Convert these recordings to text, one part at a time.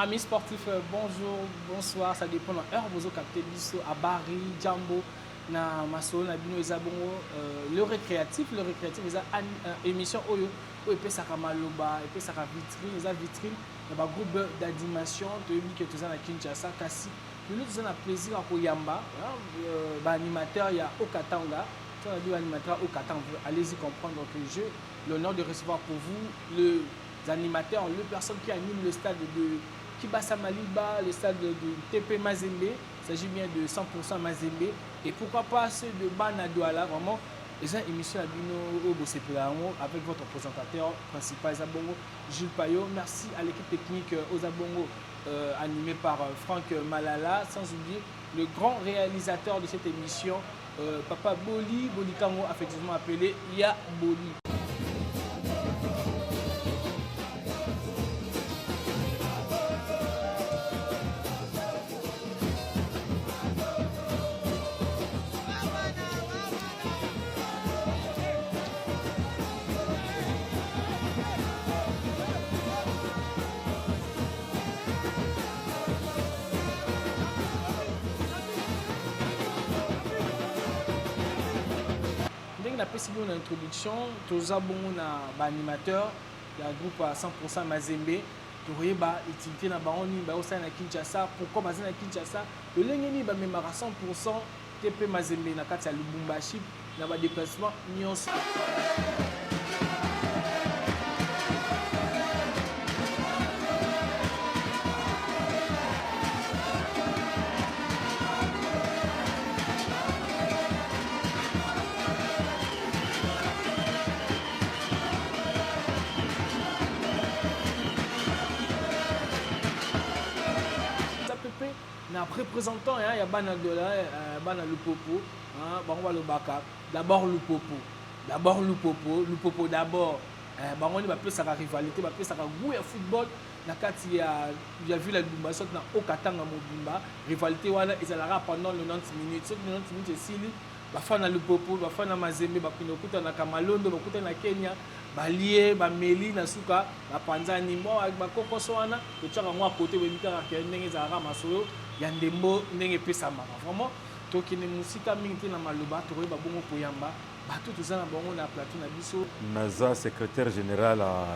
Amis sportifs, bonjour, bonsoir, ça dépend de l'heure. Vous avez capté à Bari, Jambo, na Maso, na Bino, Ezabongo, le récréatif, c'est une émission où il peut s'arrêter maloba, il peut s'arrêter vitrine, les vitrines, il y a un groupe d'animation, tu as vu que tu es à Kinshasa, Kassi. Nous avons plaisir à Koyamba, l'animateur, il y a Okatanga, tu as vu l'animateur Okatanga, allez-y comprendre donc le jeu, l'honneur de recevoir pour vous les animateurs, les personnes qui animent le stade de Kibasa Maliba, le stade de TP Mazembe, il s'agit bien de 100% Mazembe. Et pourquoi pas ceux de Bana Douala, vraiment, les émissions à Bino Obosepelango avec votre présentateur principal, Zabongo Jules Payot. Merci à l'équipe technique Ozabongo, animée par Franck Malala, sans oublier le grand réalisateur de cette émission, Papa Boli, Bolikango, affectivement appelé Ya Boli. On a fait une introduction, tous les animateurs, il y a un groupe à 100% Mazembe, tu vois, l'utilité na Baroni, na Kinshasa, pourquoi Mazembe na Kinshasa, le Lengeni ba même à 100% TP Mazembe na Katia Lubumbashi, na ba déplacement Nyons. Représentant, il y a Bana Dola, Bana Lupopo, d'abord Lupopo, Lupopo d'abord. On va plus la rivalité, on va plus la goût à football. Il y a vu la Lumba, sauf na Okatanga Mobimba, rivalité wana ezalaka pendant 90 minutes. Sauf 90 minutes esili, bafana Lupopo, bafana Mazembe, bakinokuta na Kamalondo, bakuta na Kenya. Balie, Bameli, Nasuka, Bapanzani, moi avec ma cocosoana, le tchara moi à côté, le mika qui est n'engagé à Ramasso, Yandembo, n'engagé pas ça vraiment. Toi qui n'es musika mingi na maluba, tu vois babongo poyamba, bateau tout ça na bongo na plateau na biso. Naza secrétaire général à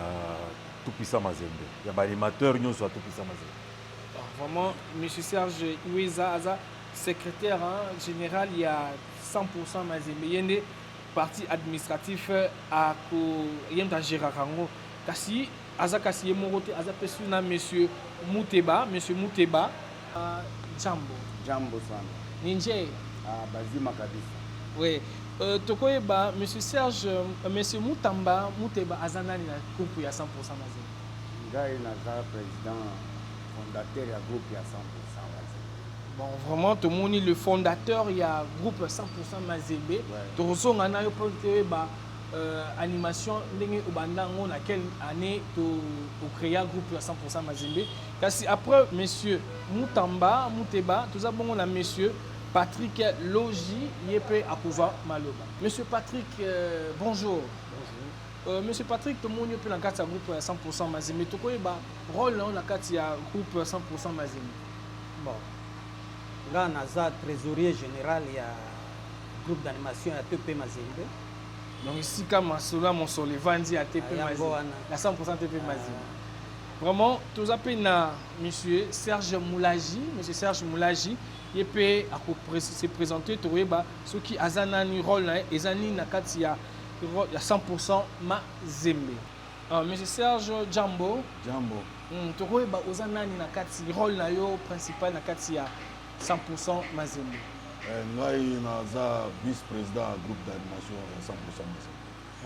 Tupisa Mazembe. Il y a un animateur nous soit Tupisa Mazembe. Vraiment, Monsieur Serge Iweza Aza secrétaire général, il y a 100% Mazembe. Yende parti administratif à Yenda Gérard Kasi Azakasi Morote Azapesuna monsieur Mouteba Jambo sana Ninje bazima kabisa. Oui, tokoyeba monsieur Serge monsieur Mouteba azanani na groupe ya 100% Mazembe. Ngai naza président fondateur ya groupe ya 100% Mazembe. Bon, vraiment, tout le monde est le fondateur, il y a un groupe 100% Mazembe. Tout le monde a une animation, dans quelle année tu as créé un groupe 100% Mazembe. Après, monsieur Mouteba, tout avons un monsieur Patrick Logi, Yepé Akouva Maloba. Monsieur Patrick, bonjour. Bonjour. Monsieur Patrick, tout le monde est dans un groupe 100% Mazembe. Tu as un rôle dans le groupe 100% Mazembe. Bon. Là, naza trésorier général, il y a un groupe d'animation à TP Mazembe. Donc ici, comme Masoula Monsole, Vandi à TP Mazembe, la 100% TP Mazembe. Vraiment, tout ça, monsieur Serge Moulaji, il peut se présenter, ceux qui ont un rôle, ils ont 100% Mazembe. Monsieur Serge Jambo. Tu vois, ils ont un rôle principal dans 100% Mazembe. Ngai naza vice-président du groupe d'animation 100% Mazembe.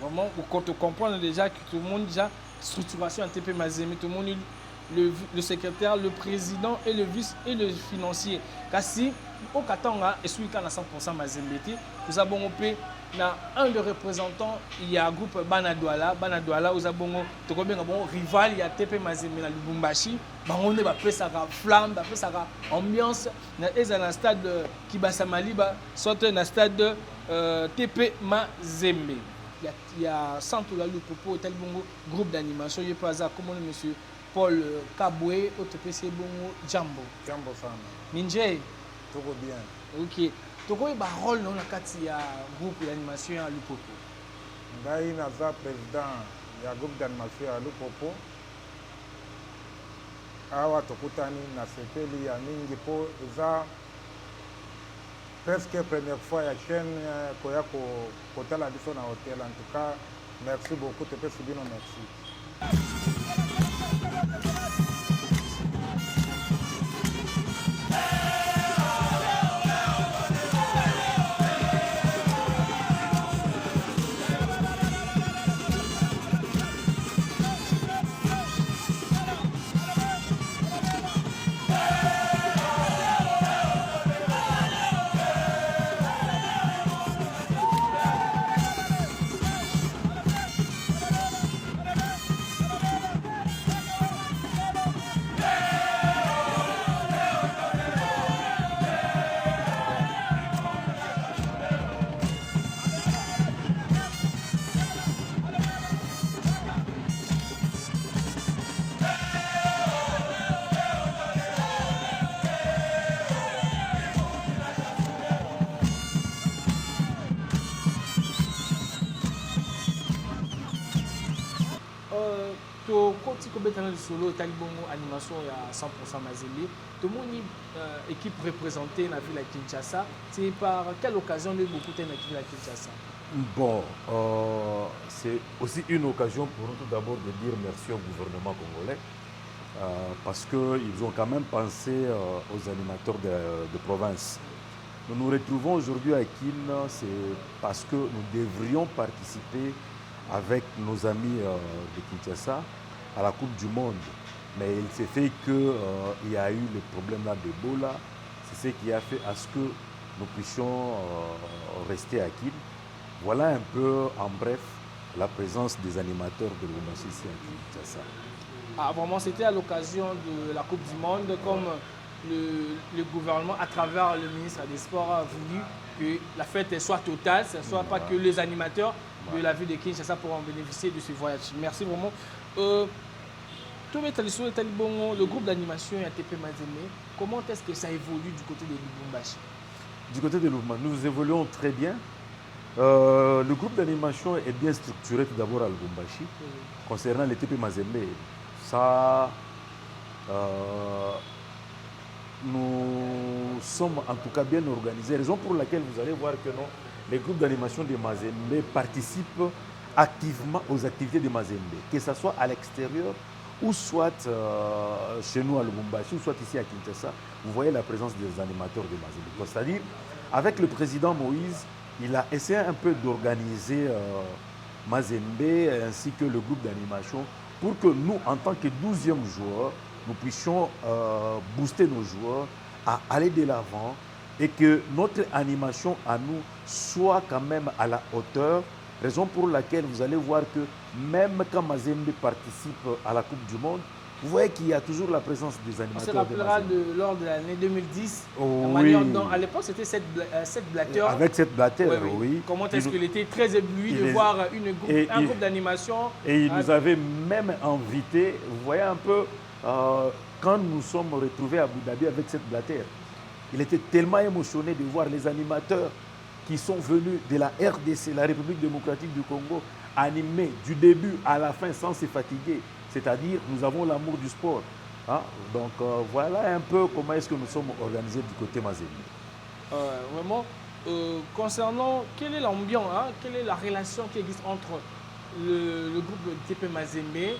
Vraiment, pour te comprendre déjà que tout le monde déjà structuration en TP Mazembe, tout le monde le secrétaire, le président et le vice et le financier. Kasi au Katanga et celui qui a 100% Mazembe, nous avons un des représentants, il y a un groupe Bana Douala, nous avons un rival, il y a TP Mazembe na Lubumbashi, on a une flamme, une ambiance, dans le stade Kibasa Maliba, soit dans le stade TP Mazembe. Il y a Santo Lalu Popo, tel groupe d'animation, il y a pas comment monsieur Paul Kabwe, OTPC Bongo, Jambo. Jambo sana. Minje. Tuko bien. Ok. Toko ba rôle dans la kati ya groupe d'animation ya Lupopo. Ngai naza président ya groupe d'animation ya Lupopo. Awa tokutani na sepeli ya mingi po eza presque première fois ya chaîne koya kotala biso na hotel. En tout cas, merci beaucoup. Tepesi bino merci. Koti kobetana solo talibongo animation ya 100% Mazembe. Tout le monde équipe représentée dans la ville de Kinshasa. C'est par quelle occasion nous beaucoup dans la ville de Kinshasa? Bon, c'est aussi une occasion pour nous tout d'abord de dire merci au gouvernement congolais parce qu'ils ont quand même pensé aux animateurs de province. Nous nous retrouvons aujourd'hui à Kin, c'est parce que nous devrions participer avec nos amis de Kinshasa à la Coupe du Monde. Mais il s'est fait qu'il y a eu le problème là d'Ebola. C'est ce qui a fait à ce que nous puissions rester à Kin. Voilà un peu, en bref, la présence des animateurs de l'ONACI ici à Kinshasa. Ah, vraiment, c'était à l'occasion de la Coupe du Monde, comme le gouvernement, à travers le ministre des Sports, a voulu que la fête soit totale, ce ne soit pas que les animateurs de la ville de Kinshasa pourront bénéficier de ce voyage. Merci vraiment. Le groupe d'animation ATP Mazembe, comment est-ce que ça évolue du côté de Lubumbashi? Du côté de Lubumbashi, nous évoluons très bien. Le groupe d'animation est bien structuré tout d'abord à Lubumbashi. Concernant les TP Mazembe, ça, nous sommes en tout cas bien organisés. Raison pour laquelle vous allez voir que les groupes d'animation de Mazembe participent activement aux activités de Mazembe, que ce soit à l'extérieur ou soit chez nous à Lubumbashi, ou soit ici à Kinshasa. Vous voyez la présence des animateurs de Mazembe. C'est-à-dire, avec le président Moïse, il a essayé un peu d'organiser Mazembe ainsi que le groupe d'animation pour que nous, en tant que 12e joueur, nous puissions booster nos joueurs à aller de l'avant et que notre animation à nous soit quand même à la hauteur. Raison pour laquelle vous allez voir que même quand Mazembe participe à la Coupe du Monde, vous voyez qu'il y a toujours la présence des animateurs. On se rappellera lors de l'année 2010, oui. À l'époque c'était cette Blatter. Avec cette Blatter, oui. Comment est-ce qu'il était très ébloui de voir un groupe d'animation. Et il nous avait même invité, vous voyez un peu, quand nous sommes retrouvés à Abu Dhabi avec cette Blatter, il était tellement émotionné de voir les animateurs qui sont venus de la RDC, la République démocratique du Congo, animés du début à la fin sans se fatiguer. C'est-à-dire, nous avons l'amour du sport. Hein? Donc, voilà un peu comment est-ce que nous sommes organisés du côté Mazembe. Vraiment, concernant, quelle est l'ambiance, hein? Quelle est la relation qui existe entre le groupe de TP Mazembe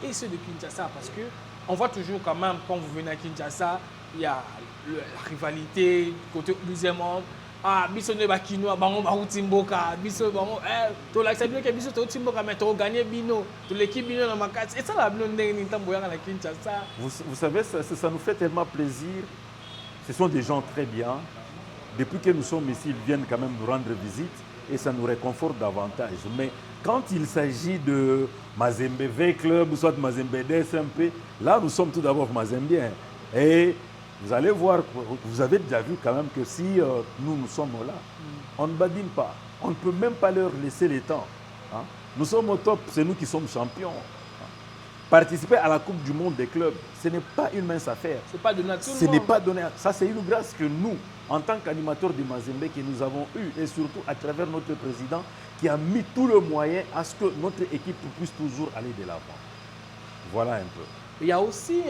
et ceux de Kinshasa? Parce qu'on voit toujours quand même, quand vous venez à Kinshasa, il y a la rivalité côté deuxième homme. Ah, biso ne bakino bango ba utimboka biso bango to la sabino ke biso to utimboka mais to gagner bino to l'équipe bino na makati et ça la bino ndenge ntambo ya na Kinshasa. Vous savez ça nous fait tellement plaisir. Ce sont des gens très bien. Depuis que nous sommes ici, ils viennent quand même nous rendre visite et ça nous réconforte davantage. Mais quand il s'agit de Mazembe V Club, soit Mazembe DSMP, là nous sommes tout d'abord Mazembiens. Et vous allez voir, vous avez déjà vu quand même que si nous sommes là, on ne badine pas. On ne peut même pas leur laisser le temps. Hein. Nous sommes au top, c'est nous qui sommes champions. Participer à la Coupe du Monde des clubs, ce n'est pas une mince affaire. C'est pas donné à tout le Ce monde. n'est pas donné. Ça, c'est une grâce que nous, en tant qu'animateurs de Mazembe, que nous avons eu, et surtout à travers notre président, qui a mis tout le moyen à ce que notre équipe puisse toujours aller de l'avant. Voilà un peu. Il y a aussi,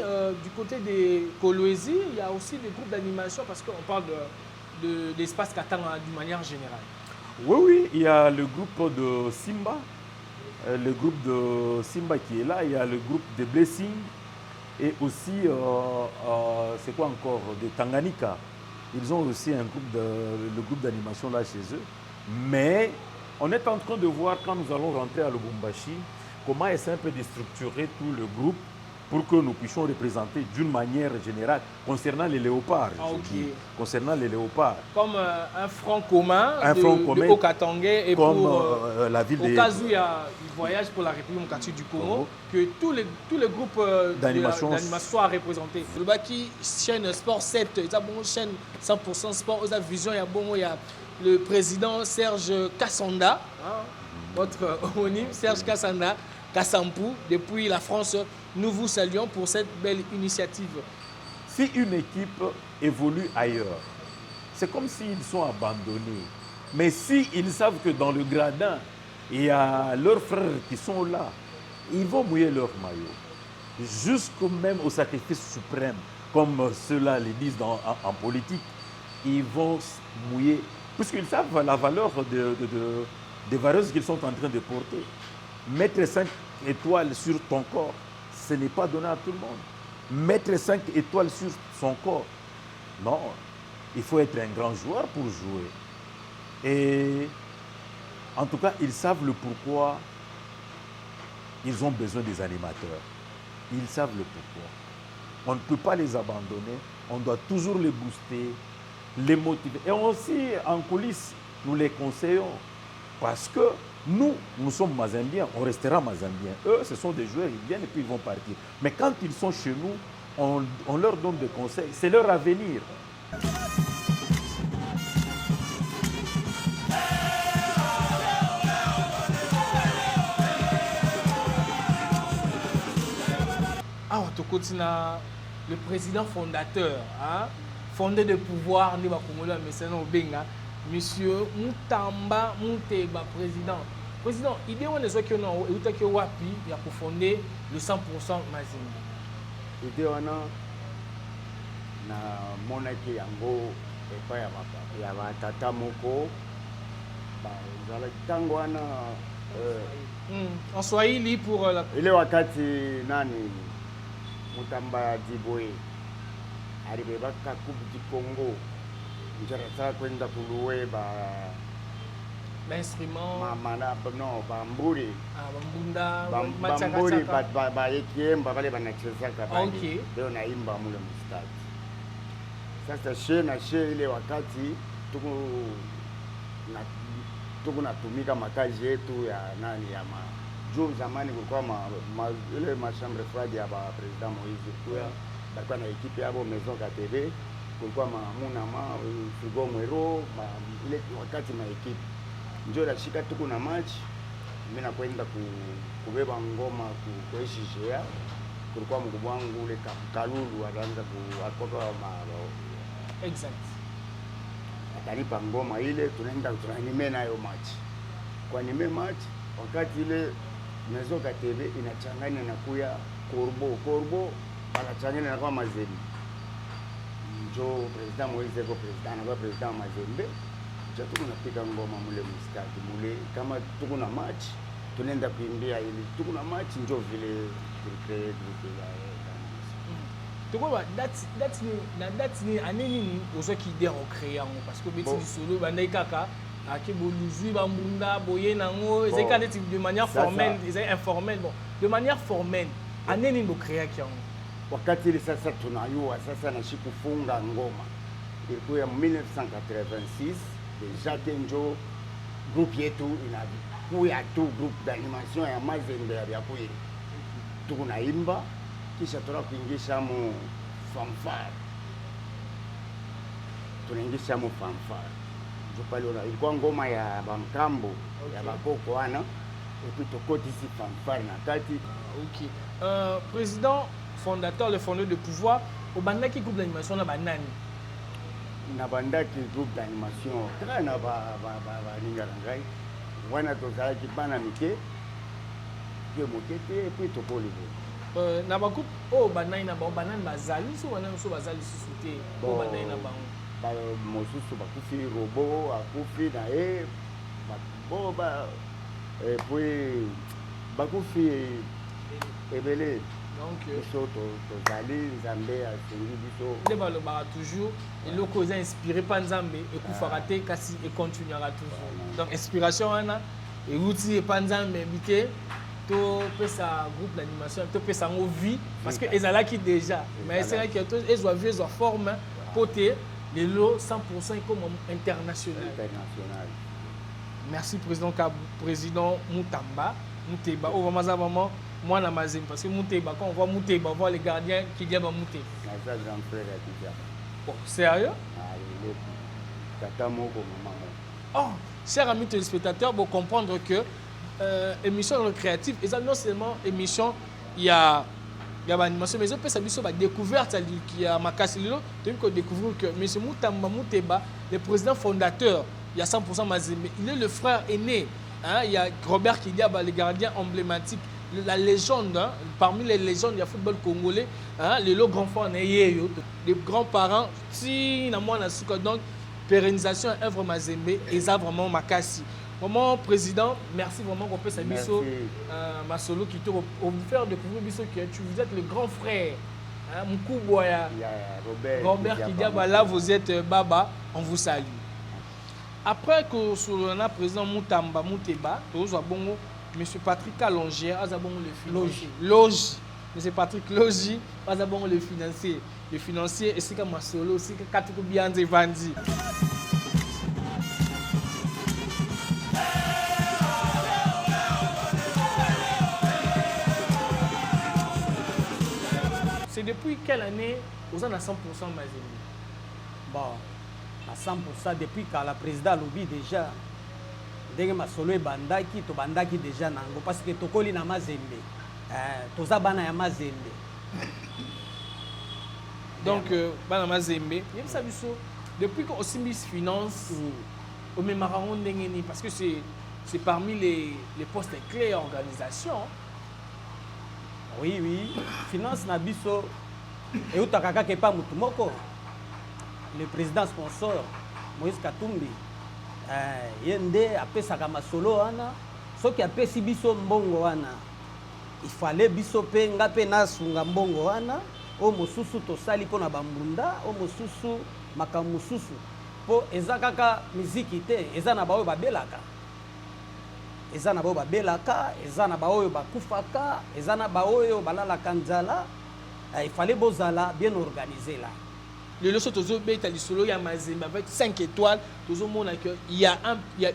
du côté des Kolwezi, il y a aussi des groupes d'animation, parce qu'on parle d'espace Katanga d'une manière générale. Oui, oui, il y a le groupe de Simba. Le groupe de Simba qui est là, il y a le groupe de Blessing et aussi, c'est quoi encore, de Tanganyika. Ils ont aussi un groupe le groupe d'animation là chez eux. Mais on est en train de voir, quand nous allons rentrer à Lubumbashi, comment essayer un peu de structurer tout le groupe pour que nous puissions représenter d'une manière générale concernant les léopards. Ah, ok. Concernant les léopards. Comme un front commun de Haut-Katanga et comme, pour la ville au cas où il y a un voyage pour la République démocratique du Congo, que tous les groupes d'animation soient représentés. Le Baki, chaîne Sport 7, il y a une chaîne 100% sport, il y a Vision, il y a le président Serge Kassanda, votre homonyme Serge Kassanda, Kassampou, depuis la France. Nous vous saluons pour cette belle initiative. Si une équipe évolue ailleurs, c'est comme s'ils sont abandonnés. Mais s'ils savent que dans le gradin, il y a leurs frères qui sont là, ils vont mouiller leur maillot. Jusqu'au même au sacrifice suprême, comme ceux-là le disent en politique, ils vont mouiller, puisqu'ils savent la valeur des valeurs qu'ils sont en train de porter. Mettre 5 étoiles sur ton corps, ce n'est pas donné à tout le monde. Mettre 5 étoiles sur son corps, non. Il faut être un grand joueur pour jouer. Et en tout cas, ils savent le pourquoi ils ont besoin des animateurs. Ils savent le pourquoi. On ne peut pas les abandonner. On doit toujours les booster, les motiver. Et aussi, en coulisses, nous les conseillons. Parce que nous sommes Mazembiens, on restera Mazembiens. Eux, ce sont des joueurs, ils viennent et puis ils vont partir. Mais quand ils sont chez nous, on leur donne des conseils. C'est leur avenir. Ah, on continue le président fondateur, hein, fondé de pouvoir, Monsieur Moutamba Mouteba, président. Président, l'idée est que wapi il a fondé le 100% Mazembe. L'idée na monaki yango epa ya batata moko bazala tango wana en Swahili pour la ile wakati nani Mutamba Diboye alibebaka Coupe du Congo njara kwenda kuluwe l'instrument non bamburi bamburi bayekiemba vale banachezaka okay. Leo naimba mule mstari sasa she na she ile wakati tuko natumika makazi yetu ya nani ya juu zamani kulikuwa ile machambre froide ya ba president Moïse Kuya balikuwa na ekipe yabo Maison KTV kulikuwa Munama Frigo Mwero ile wakati na ekipe njoo nashika tuko na match mimi nakwenda kubeba ngoma kuishishia kulikuwa mkubwa wangu ule Kalulu anaanza kuakoka exact atanipa ngoma ile tunaenda tunaanime nayo match kwa anime match wakati ile Maison KTV inachanganya na kuya Corbo anachanganya na kwa Mazembe njoo president Moïse ko president na president Mazembe tuko napika ngoma mule mstaki mule kama tuko na match tunaenda kuimbia ili tuko na match njoo vile create group ya tuko that's ni aneni ozo ki idée en créant parce que beti solo bandai kaka aki boluzui bambunda boye nango ezeka de manière formelle ezeka informelle bon de manière formelle aneni bo créer kiango wakati ile sasa tunayua sasa na kufunga ngoma ilikuwa 1986 déjà Kenjo groupe yetu inakuya tu groupe d'animation ya Mazembe ya kweli tuko naimba kisha tuna kuingisha mu fanfare tunaingisha mu fanfare ndio pale ilikuwa ngoma ya Bankambo ya Bakoko ana et puis tokotisi fanfare na kati. Ok. Président fondateur, le fondeur de pouvoir, au bandaki groupe d'animation na banani. Na bandaki groupe d'animation kaka na balingaka ngai wana tozalaki bana mike ke moke te et puis tokoli boye. Na bagroupe oyo banani na bango banani bazali so banani mosusu bazali lisusu te oyo banani na bango. Mosusu bakufi robo akufi na ye bo et puis bakufi ebele. Donc biso tozali nzambe asengi biso nde balobaka toujours eloko eza inspiré pa nzambe ekufaka te kasi econtinuera toujours. Donc inspiration wana euti epa nzambe yebi te topesa groupe d'animation topesa yango vie parce que ezalaki déjà mais esengaki ezwa vie ezwa forme mpo te lelo 100% ekoma international. Merci président Mutamba Muteba oyo vraiment aza vraiment mwana mazembe parce que Muteba quand on voit Muteba on voit les gardiens qui diable Muteba. Naza grand frère ya Kidia. Oh, sérieux? Ah, il est tata moko maman. Oh, chers amis téléspectateurs, vous comprendre que émission récréative, et ça non seulement émission, il y a l'animation, mais aussi ça a découverte qui a Makassi Lilo, tu peux découvrir que M. Mutamba Muteba, le président fondateur, il y a 100% Mazembe, il est le frère aîné. Hein, il y a Robert Kidiaba, le gardien emblématique, la légende, hein, parmi les légendes du football congolais, hein, les grands frères, les grands-parents, si donc pérennisation œuvre Mazembe, et ça vraiment Makassi. Vraiment, président, merci vraiment qu'on peut s'amuser Masolo qui te faire découvrir que vous êtes le grand frère. Hein, Mukouboya, Robert Kidiaba, là vous êtes Baba, on vous salue. Après que sur le président Mutamba Muteba, nous avons M. Patrick Kalongier, nous avons le financier. Logi. M. Patrick Logi, nous avons le financier. Le financier, et c'est comme Masolo, c'est que Katou Bianze Vandi. C'est depuis quelle année vous en avez 100% Mazembe? Bon, à 100% depuis que la président Lobi déjà, dès que Masolo est bandaki, to bandaki déjà nango parce que tokoli na Mazembe, toza bana ya Mazembe. Donc bana Mazembe, il y a ça depuis qu'on Simbis Finance, au même marron d'engeni parce que c'est parmi les postes clés en organisation. Oui, finance na biso et utakaka ke pa mutumoko. Le président sponsor Moïse Katumbi yende apesaka masolo wana soki apesi biso mbongo wana il fallait biso pe nga pe nasunga mbongo wana o mosusu tosali pona bambunda o mosusu makamususu po ezakaka muziki te ezana baoyo babelaka ezana baoyo babelaka ezana baoyo bakufaka ezana baoyo balalaka nzala il fallait bozala bien organisé là. Le leçon toujours bête à l'isolo ya Mazembe avec 5 étoiles toujours mon que il y a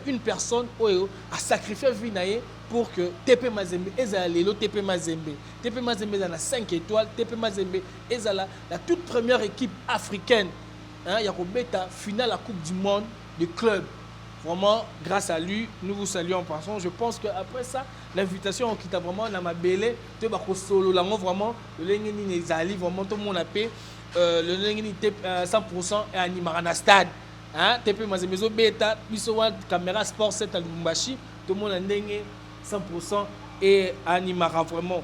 une personne oyo a sacrifié vie naie pour que TP Mazembe ezala le TP Mazembe a 5 étoiles TP Mazembe ezala la toute première équipe africaine hein ya ko beta finale la Coupe du monde de club. Vraiment, grâce à lui, nous vous saluons en passant. Je pense qu'après ça, l'invitation qui t'a vraiment dans ma belle, tu vas solo là, vraiment, le Lengeni Nezali, vraiment tout le monde a payé. Le Lengeni 100% et animera dans stade. Hein, TP Mazemezo Beta, Bisowa Caméra Sport 7 à Lubumbashi, tout le monde a gagné 100% et animera vraiment.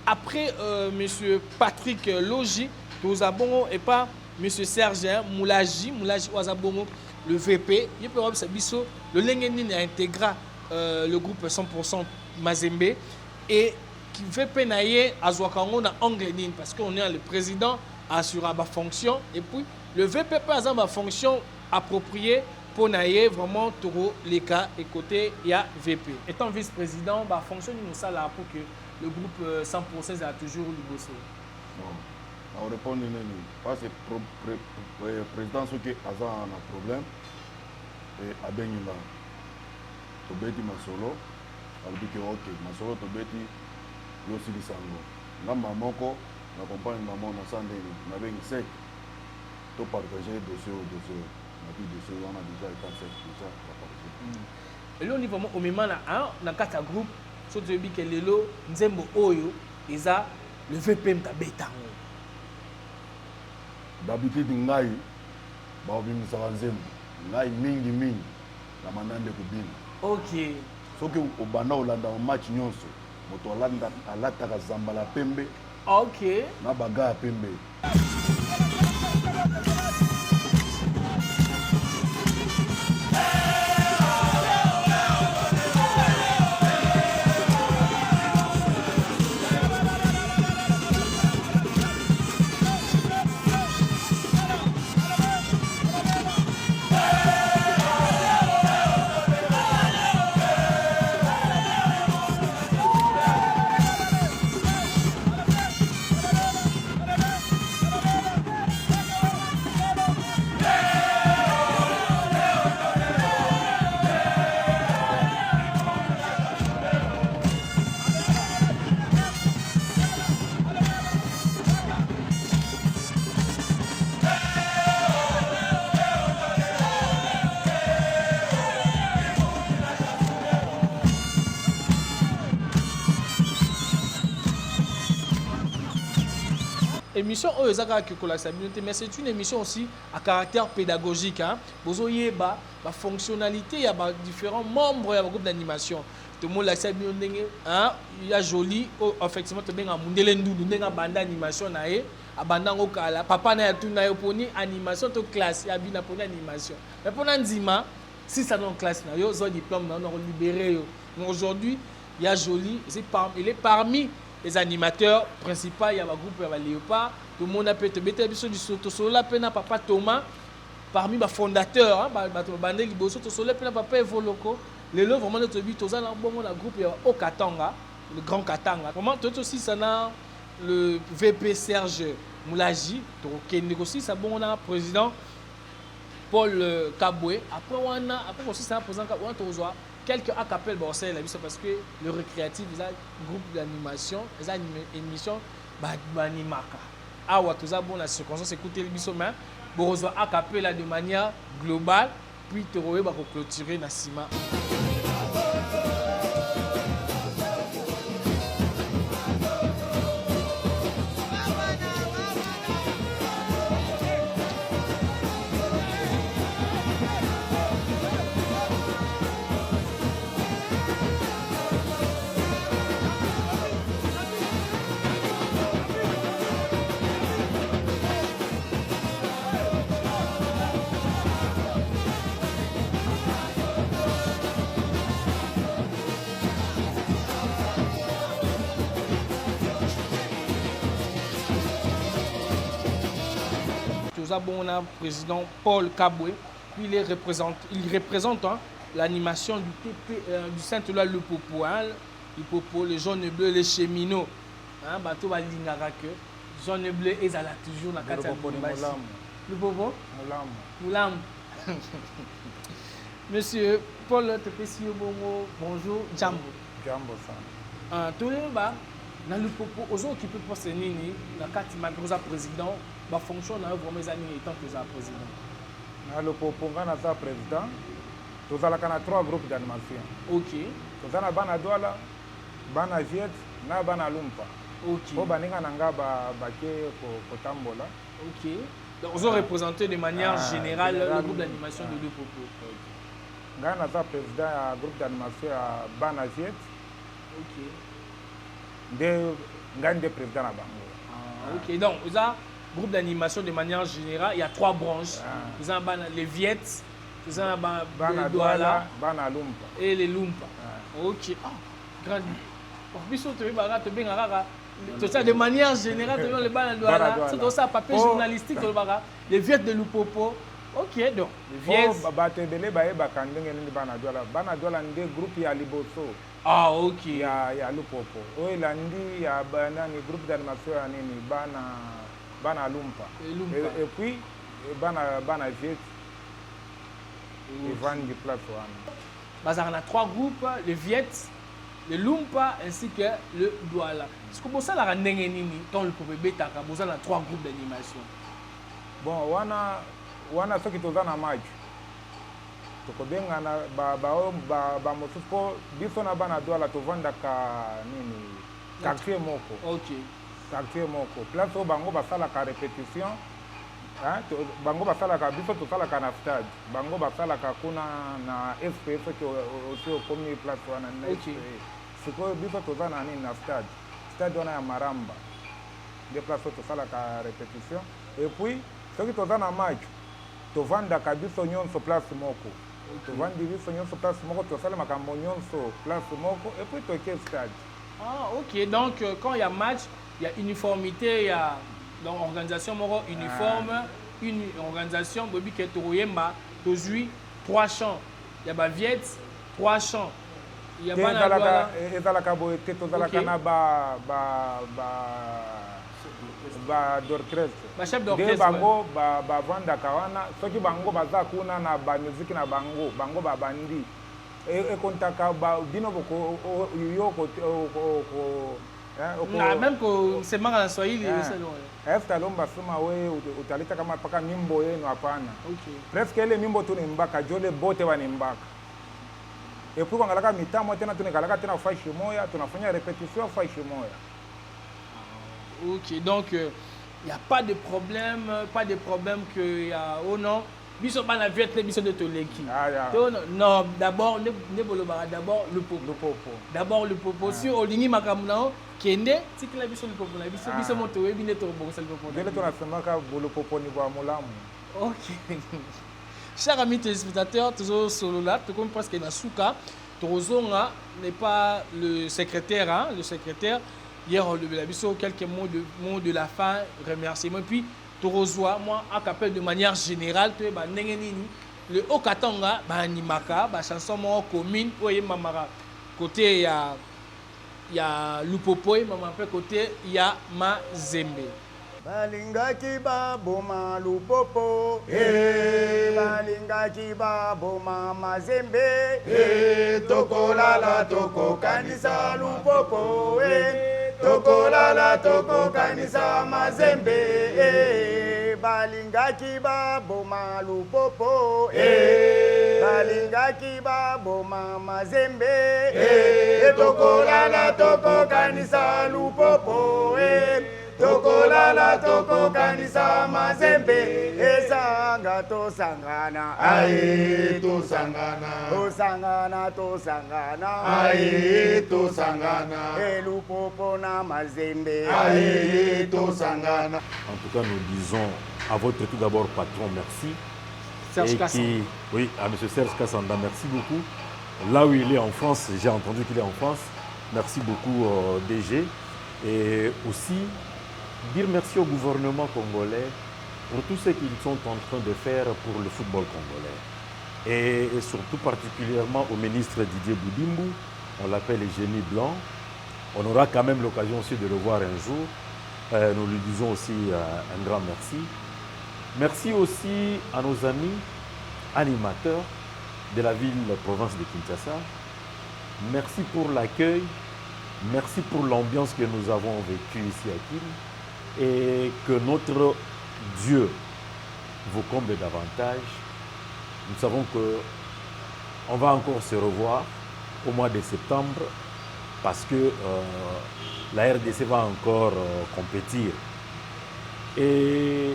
Après, monsieur Patrick Logi, nous avons et pas monsieur Serge Moulaji Ouazabongo. Le VP, le Lengeni intégra le groupe 100% Mazembe et qui VP naie à Zouakango dans Anglenin parce qu'on est le président assure ma fonction et puis le VP a ma fonction appropriée pour naie vraiment tout les cas et côté il y a VP. Étant vice-président, ma fonction nous ça là pour que le groupe 100% a toujours le bossé. On répond parce que le président ce qui a un problème et a bien eu là to beti masolo a dit que ok masolo to beti yo sili sango ngamba moko na compagne maman na sande na ben sec to partager dossier na puis dossier on a déjà été fait déjà et là au niveau au moment là na quatre groupe so tu dis que lelo nzembo oyo eza le VPM tabetango d'habitude ngai baobimisaka nzembo ngai mingi na mandande kubina. ok soki obanda olanda match nyonso moto alataka zambala pembe ok na baga ya pembe. Émission Oyezaka Kikolasabilité, mais c'est une émission aussi à caractère pédagogique. Hein. Vous avez la fonctionnalité, il y a différents membres du groupe d'animation. Tout le monde l'a sabi, il y a joli, effectivement, tu as une bande d'animation, papa na tout na poni animation to classe, il y a une animation. Mais pour Nzima, si ça dans classe, il y a un diplôme, on a libéré. Aujourd'hui, il y a joli, il est parmi les animateurs principaux, il y a un groupe, il y a Léopard, tout le monde a pu te mettre du Sotosola, papa Thomas, parmi les fondateurs, Bandé Liboso, Sotosola, papa Evoloko, les lots vraiment notre but, tous un bon groupe, il y a au Katanga, le grand Katanga. Comment tout aussi, ça a le VP Serge Moulaji, qui aussi, ça bon, on a président Paul Kaboué. Après, aussi, ça a président Kaboué, quelques acapelles borselles parce que le récréatif est un groupe d'animation, c'est une émission d'animaka. Ah ouais, tout ça bon la circonstance écouter le biso mais bon acapella de manière globale puis te revoir pour clôturer na ciment. On a le président Paul Kaboué, puis il représente l'animation du TP, du Saint-Éloi Le Popo, le Popo, les jaunes et bleus, les cheminots. Bateau va l'ingara que jaune et bleu et ça là toujours la carte Le Popo Moulam. Monsieur Paul Tepesi Bongo, bonjour, Jambo. Jambo ça. Tout le monde dans le Popo, aux autres qui peuvent passer nini, la carte malgré président. La fonction na vraiment les années étant que ça président. Na le poponga na sa président. Tous ala kana 3 groupes d'animation. OK. Tous ana bana douala, bana jet, na bana lumpa. OK. Bo baninga nanga ba ke ko tambola. OK. Donc vous représentez de manière générale le groupe d'animation de Le Popo. Nga na sa président ya groupe d'animation ya bana jet. OK. De ngande président na bango. OK. Donc vous avez groupe d'animation de manière générale, il y a 3 branches. Vous avez les Viettes, vous avez les Douala et les Lumpa. OK. Grand. De manière générale, les Douala, c'est aussi un papier journalistique. Les Viettes de Lupopo. OK, donc les Viettes. Ah, OK. Il y a Lupopo. Il y a un groupe d'animation Bana Lumpa. Et puis, Bana Jet, ils vendent du place. On a 3 groupes, les Viettes, le Lumpa ainsi que le Douala. Est-ce que vous avez dans le Popo Beta, vous avez 3 groupes d'animation? Bon, wana ceux qui sont dans la match. tokobengana bamosusu mpo biso na bana Douala tovandaka nini quartier moko. Quartier moko place oyo bango basalaka répétition, bango basalaka biso tosalaka na stade, bango basalaka kuna na SPS soki osi okomi place wana sikoyo biso toza na nini na stade wana ya Maramba nde place oyo tosalaka répétition. Et puis soki toza na match tovandaka biso nyonso place moko, tovandi biso nyonso place moko, tosala makambo nyonso place moko et puis toke stade. Ok, donc quand il y a match, il y a uniformité, il y a donc organisation moro uniforme, une organisation bobi ke toyemba tozui 3 chants. Il y a Baviette 3 chants. Il y a bana ezalaka boye te tozalaka na ba d'orchestre. Ba chef d'orchestre. Bango bavandaka wana soki bango baza kuna na ba musique na bango babandi. Et kontaka bino boko yoko même que c'est marrant Swahili after lomba sema we utalita kama paka mimbo yenu hapana. Presque ile mimbo tu ni mbaka jole bote wa ni mbaka. Et puis kangalaka mitamo tena tunekalaka tena fashi moya tunafanya répétition fashi moya. Ok, donc il n'y a pas de problème que y a non. Biso bana viette biso de toleki. Non, d'abord d'abord le popo. D'abord le popo. Si olingi makamuna kende, si que la biso le popo, la biso moto e bine to bongsa le popo. Dele to na semaka le popo ni ba molamu. OK. Chers amis téléspectateurs, toujours solo là, tout comme presque na souka, Torozonga n'est pas le secrétaire, hein, le secrétaire. Hier on le biso quelques mots de la fin, remerciements puis Torozwa, moi, à Capel de manière générale, le Okatanga, Animaka, chanson commune, Mamara. Côté, il y a Lupopo, maman, côté, il y a Mazembe. Balingaki baboma Lupopo, balingaki baboma Mazembe, tokolala toko kanisa Lupopo, tokolala toko kanisa Mazembe, balingaki baboma Lupopo, balingaki baboma Mazembe, tokolala toko kanisa Lupopo, tokolala toko kanisa Mazembe, esanga tosangana, aye tosangana, aye tosangana, Lupopo na Mazembe, aye tosangana. En tout cas, nous disons à votre tour d'abord, patron, merci. Serge Kassanda. Oui, à M. Serge Kassanda, merci beaucoup. Là où il est en France, j'ai entendu qu'il est en France. Merci beaucoup, DG. Et aussi, dire merci au gouvernement congolais pour tout ce qu'ils sont en train de faire pour le football congolais. Et surtout particulièrement au ministre Didier Boudimbu, on l'appelle le génie blanc. On aura quand même l'occasion aussi de le voir un jour. Nous lui disons aussi un grand merci. Merci aussi à nos amis animateurs de la ville-province de Kinshasa. Merci pour l'accueil. Merci pour l'ambiance que nous avons vécue ici à Kinshasa. Et que notre Dieu vous comble davantage. Nous savons qu'on va encore se revoir au mois de septembre parce que la RDC va encore compétir. Et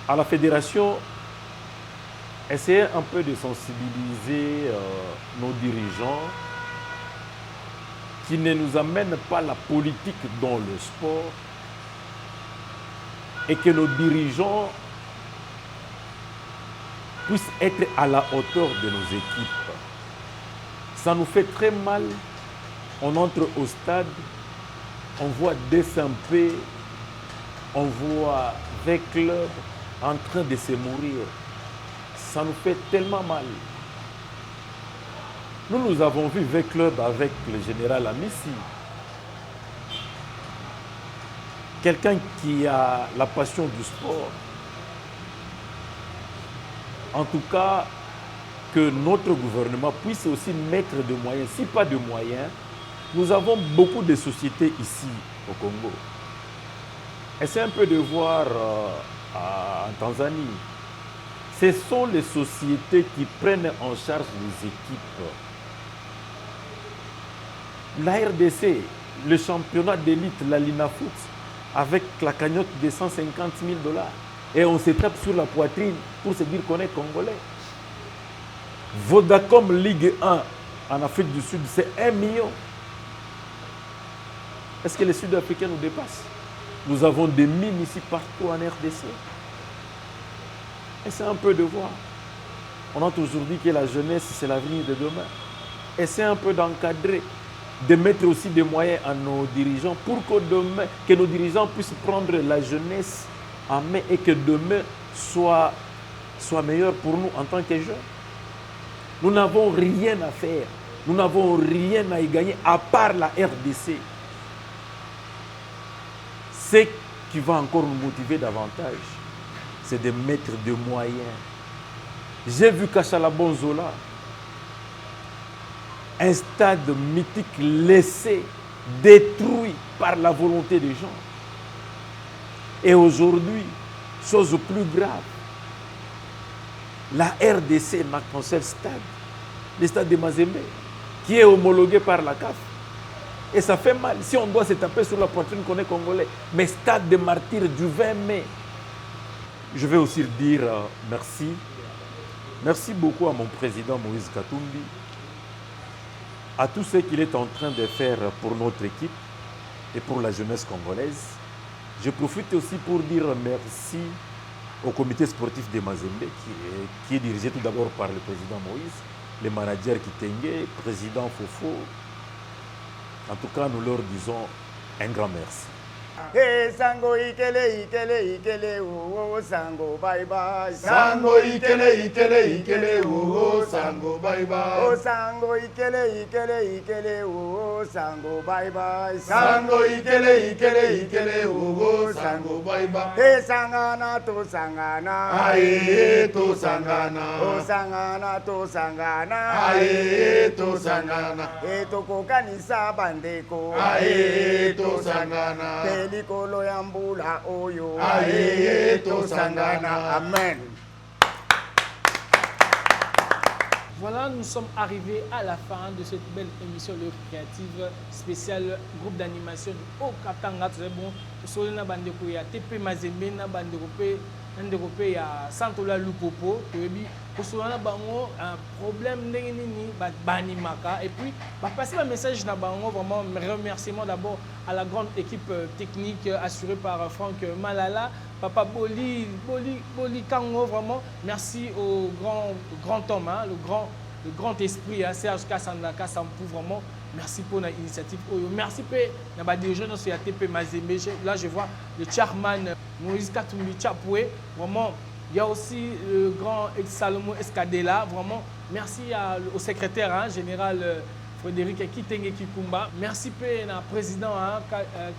à la fédération, essayez un peu de sensibiliser nos dirigeants qui ne nous amènent pas la politique dans le sport, et que nos dirigeants puissent être à la hauteur de nos équipes. Ça nous fait très mal. On entre au stade, on voit SMP, on voit des clubs en train de se mourir. Ça nous fait tellement mal. Nous avons vu 20 clubs avec le général Amissi. Quelqu'un qui a la passion du sport. En tout cas, que notre gouvernement puisse aussi mettre des moyens. Si pas de moyens, nous avons beaucoup de sociétés ici au Congo. Essayez un peu de voir en Tanzanie. Ce sont les sociétés qui prennent en charge les équipes. La RDC, le championnat d'élite, la Linafoot, avec la cagnotte de 150 000 $. Et on se tape sur la poitrine pour se dire qu'on est Congolais. Vodacom Ligue 1 en Afrique du Sud, c'est 1 million. Est-ce que les Sud-Africains nous dépassent? Nous avons des mines ici partout en RDC. Et c'est un peu de voir. On a toujours dit que la jeunesse, c'est l'avenir de demain. Et c'est un peu d'encadrer, de mettre aussi des moyens à nos dirigeants pour que demain, que nos dirigeants puissent prendre la jeunesse en main et que demain soit meilleur pour nous en tant que jeunes. Nous n'avons rien à faire. Nous n'avons rien à y gagner à part la RDC. Ce qui va encore nous motiver davantage, c'est de mettre des moyens. J'ai vu Kachalabonzola, un stade mythique laissé, détruit par la volonté des gens. Et aujourd'hui, chose plus grave, la RDC n'a qu'un seul stade, le stade de Mazembe, qui est homologué par la CAF. Et ça fait mal si on doit se taper sur la poitrine qu'on est congolais. Mais stade de martyrs du 20 mai. Je vais aussi dire merci. Merci beaucoup à mon président Moïse Katumbi, à tout ce qu'il est en train de faire pour notre équipe et pour la jeunesse congolaise. Je profite aussi pour dire merci au comité sportif de Mazembe qui est dirigé tout d'abord par le président Moïse, le manager Kitenge, président Fofo. En tout cas, nous leur disons un grand merci. Hey, Sango ikele ikele ikele oh Sango bye bye. Sango ikele ikele ikele oh Sango bye bye. Oh Sango ikele ikele ikele oh Sango bye bye. Sango ikele ikele ikele oh Sango bye bye. Hey sangana to sangana. Aye to sangana. Oh sangana to sangana. Aye to sangana. Hey to kokanisa bandeko. Aye to sangana. Likolo yambula oyo. Aye to sangana. Amen. Voilà, nous sommes arrivés à la fin de cette belle émission Le Créative spéciale groupe d'animation du Haut-Katanga. Très bon. Sur le bandeko ya TP Mazembe na bandeko pe ya Santola Lupopo. Pour cela, bango un problème nini banimaka et puis passer un message na bango vraiment remerciement d'abord à la grande équipe technique assurée par Franck Malala, Papa Boli Kango, vraiment merci au grand homme, hein, le grand esprit, hein, Serge Kassandaka Sampou, vraiment merci pour l'initiative. Merci pour les jeunes sur TP Mazembe. Là je vois le chairman Moïse Katumbi Chapoué, vraiment. Il y a aussi le grand Salomon Escadela. Vraiment, merci au secrétaire hein, général Frédéric Kitenge Kikumba. Merci au président hein,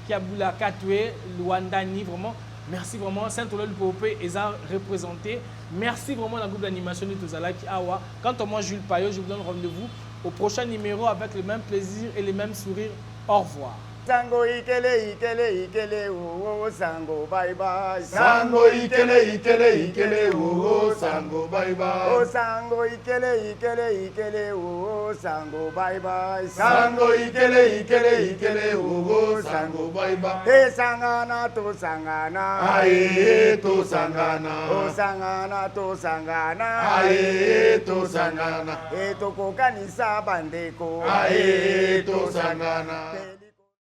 Kiabula Katwe, Luandani. Vraiment, merci vraiment. Saint-Olel Popé, ils ont représenté. Merci vraiment la groupe d'animation de Tozalaki Awa. Quant à moi, Jules Payot, je vous donne rendez-vous au prochain numéro avec le même plaisir et les mêmes sourires. Au revoir. Sango ikele ikele ikele oh Sango bye bye. Sango ikele ikele ikele oh Sango bye bye. Oh Sango ikele ikele ikele oh Sango bye bye. Sango ikele ikele ikele oh Sango bye bye. Hey sangana to sangana. Aye to sangana. Oh sangana to sangana. Aye to sangana. Hey to kokanisa bandeko. Aye to sangana.